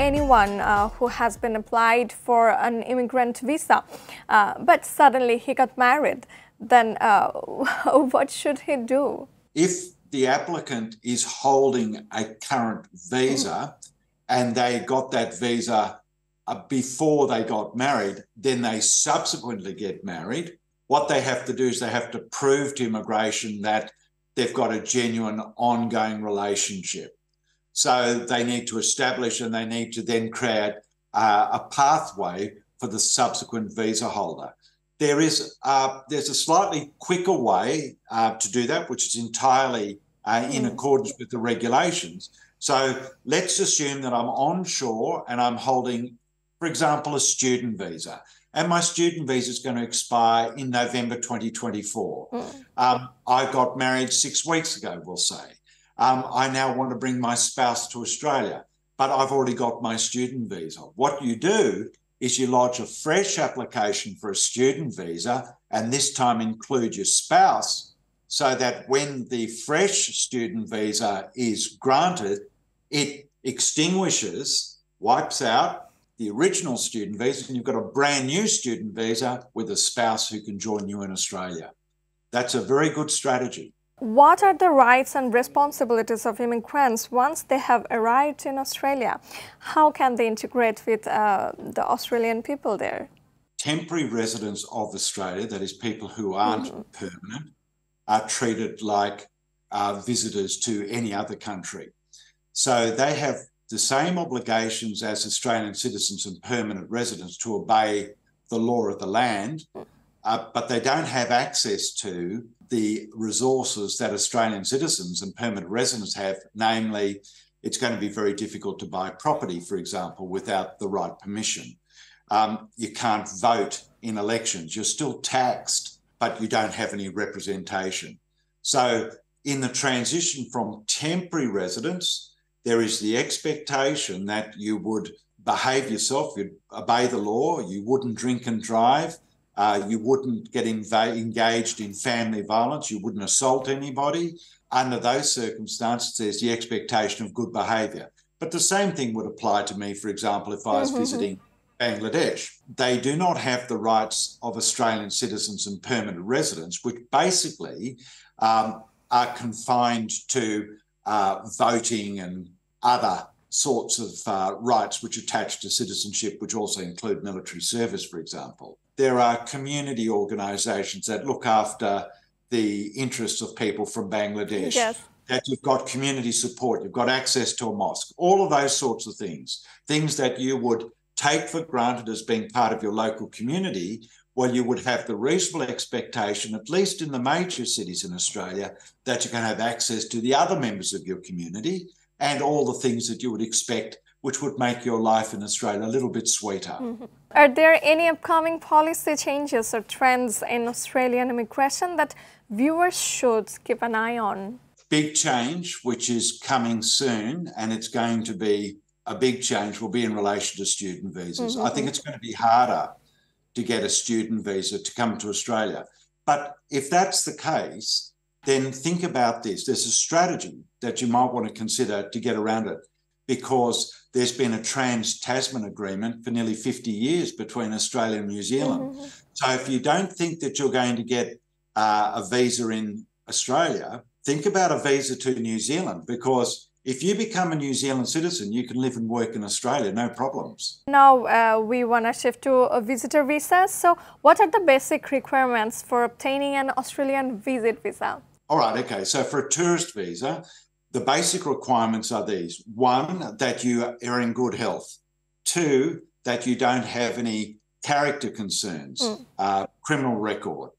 anyone who has been applied for an immigrant visa, but suddenly he got married, then what should he do? If the applicant is holding a current visa and they got that visa before they got married, then they subsequently get married, what they have to do is they have to prove to immigration that they've got a genuine ongoing relationship. So they need to establish and they need to then create a pathway for the subsequent visa holder. There's a slightly quicker way to do that, which is entirely in accordance with the regulations. So let's assume that I'm onshore and I'm holding, for example, a student visa, and my student visa is going to expire in November 2024. I got married 6 weeks ago, we'll say. I now want to bring my spouse to Australia, but I've already got my student visa. What you do is you lodge a fresh application for a student visa, and this time include your spouse, so that when the fresh student visa is granted, it extinguishes, wipes out the original student visa, and you've got a brand new student visa with a spouse who can join you in Australia. That's a very good strategy. What are the rights and responsibilities of immigrants once they have arrived in Australia? How can they integrate with the Australian people there? Temporary residents of Australia, that is people who aren't permanent, are treated like visitors to any other country. So they have the same obligations as Australian citizens and permanent residents to obey the law of the land, but they don't have access to the resources that Australian citizens and permanent residents have. Namely, it's going to be very difficult to buy property, for example, without the right permission. You can't vote in elections. You're still taxed, but you don't have any representation. So in the transition from temporary residence, there is the expectation that you would behave yourself, you'd obey the law, you wouldn't drink and drive, you wouldn't get engaged in family violence, you wouldn't assault anybody. Under those circumstances, there's the expectation of good behaviour. But the same thing would apply to me, for example, if I was visiting Bangladesh. They do not have the rights of Australian citizens and permanent residents, which basically are confined to voting and other sorts of rights which attach to citizenship, which also include military service, for example. There are community organisations that look after the interests of people from Bangladesh. Yes. That you've got community support, you've got access to a mosque, all of those sorts of things that you would take for granted as being part of your local community. Well, you would have the reasonable expectation, at least in the major cities in Australia, that you can have access to the other members of your community and all the things that you would expect, which would make your life in Australia a little bit sweeter. Are there any upcoming policy changes or trends in Australian immigration that viewers should keep an eye on? Big change, which is coming soon, and it's going to be a big change, will be in relation to student visas. I think it's going to be harder to get a student visa to come to Australia. But if that's the case, then think about this. There's a strategy that you might want to consider to get around it, because there's been a trans-Tasman agreement for nearly 50 years between Australia and New Zealand. So if you don't think that you're going to get a visa in Australia, think about a visa to New Zealand, because if you become a New Zealand citizen, you can live and work in Australia, no problems. Now we want to shift to a visitor visa. So what are the basic requirements for obtaining an Australian visit visa? All right, okay. So for a tourist visa, the basic requirements are these. 1, that you are in good health. 2, that you don't have any character concerns, criminal record.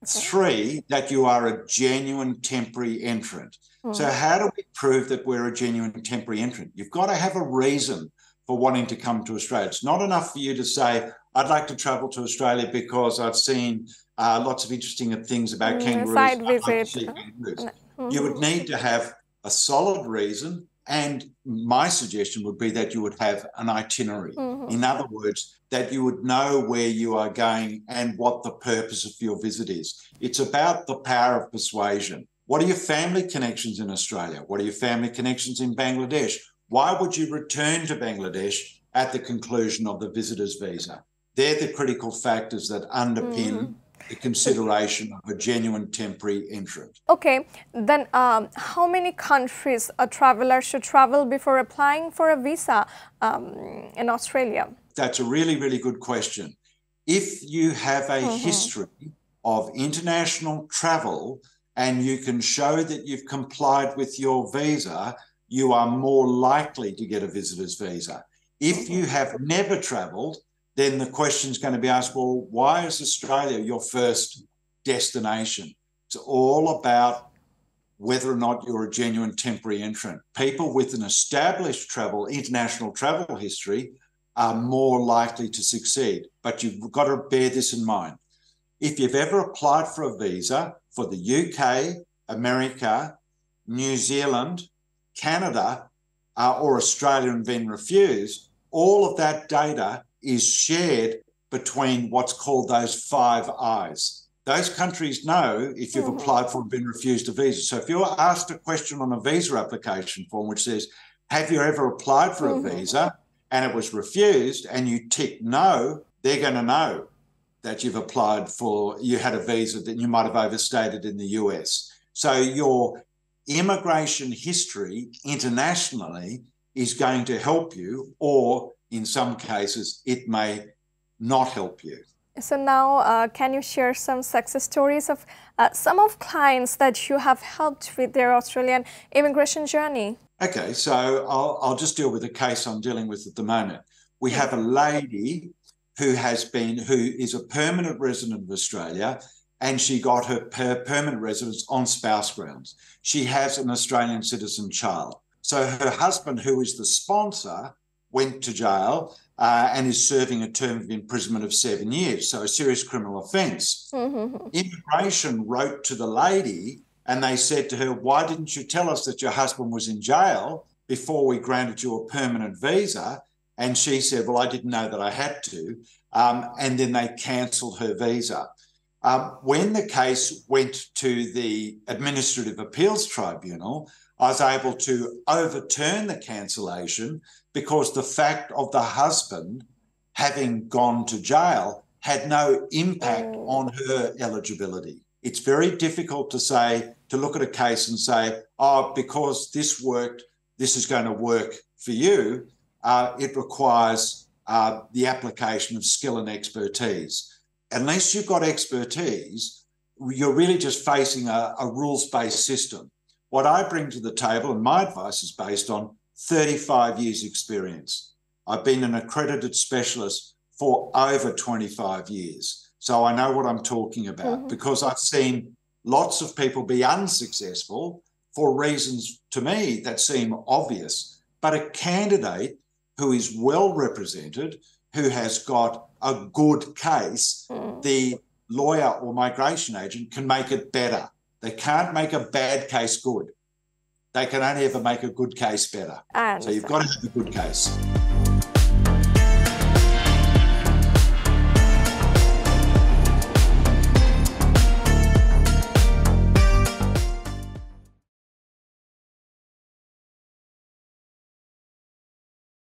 3, that you are a genuine temporary entrant. So how do we prove that we're a genuine temporary entrant? You've got to have a reason for wanting to come to Australia. It's not enough for you to say, I'd like to travel to Australia because I've seen lots of interesting things about kangaroos. Side visit. You would need to have a solid reason, and my suggestion would be that you would have an itinerary. In other words, that you would know where you are going and what the purpose of your visit is. It's about the power of persuasion. What are your family connections in Australia? What are your family connections in Bangladesh? why would you return to Bangladesh at the conclusion of the visitor's visa? They're the critical factors that underpin the consideration of a genuine temporary entrant. Okay, then how many countries a traveller should travel before applying for a visa in Australia? That's a really, really good question. If you have a history of international travel and you can show that you've complied with your visa, you are more likely to get a visitor's visa. If you have never travelled, then the question is going to be asked, well, why is Australia your first destination? It's all about whether or not you're a genuine temporary entrant. People with an established international travel history are more likely to succeed. But you've got to bear this in mind. If you've ever applied for a visa for the UK, America, New Zealand, Canada, or Australia and been refused, all of that data is shared between what's called those 5 I's. Those countries know if you've applied for and been refused a visa. So if you're asked a question on a visa application form which says, have you ever applied for a visa and it was refused, and you tick no, they're going to know that you've applied for, you had a visa that you might have overstayed in the US. So your immigration history internationally is going to help you, or in some cases, it may not help you. So now, can you share some success stories of some of clients that you have helped with their Australian immigration journey? Okay, so I'll just deal with the case I'm dealing with at the moment. We have a lady who is a permanent resident of Australia, and she got her permanent residence on spouse grounds. She has an Australian citizen child. So her husband, who is the sponsor, went to jail and is serving a term of imprisonment of 7 years, so a serious criminal offence. Immigration wrote to the lady and they said to her, why didn't you tell us that your husband was in jail before we granted you a permanent visa? And she said, well, I didn't know that I had to. And then they cancelled her visa. When the case went to the Administrative Appeals Tribunal, I was able to overturn the cancellation because the fact of the husband having gone to jail had no impact on her eligibility. It's very difficult to look at a case and say, oh, because this worked, this is going to work for you. It requires the application of skill and expertise. Unless you've got expertise, you're really just facing a rules-based system. What I bring to the table, and my advice is based on 35 years experience. I've been an accredited specialist for over 25 years. So I know what I'm talking about because I've seen lots of people be unsuccessful for reasons to me that seem obvious. But a candidate who is well represented, who has got a good case, the lawyer or migration agent can make it better. They can't make a bad case good. They can only ever make a good case better. So you've got to have a good case.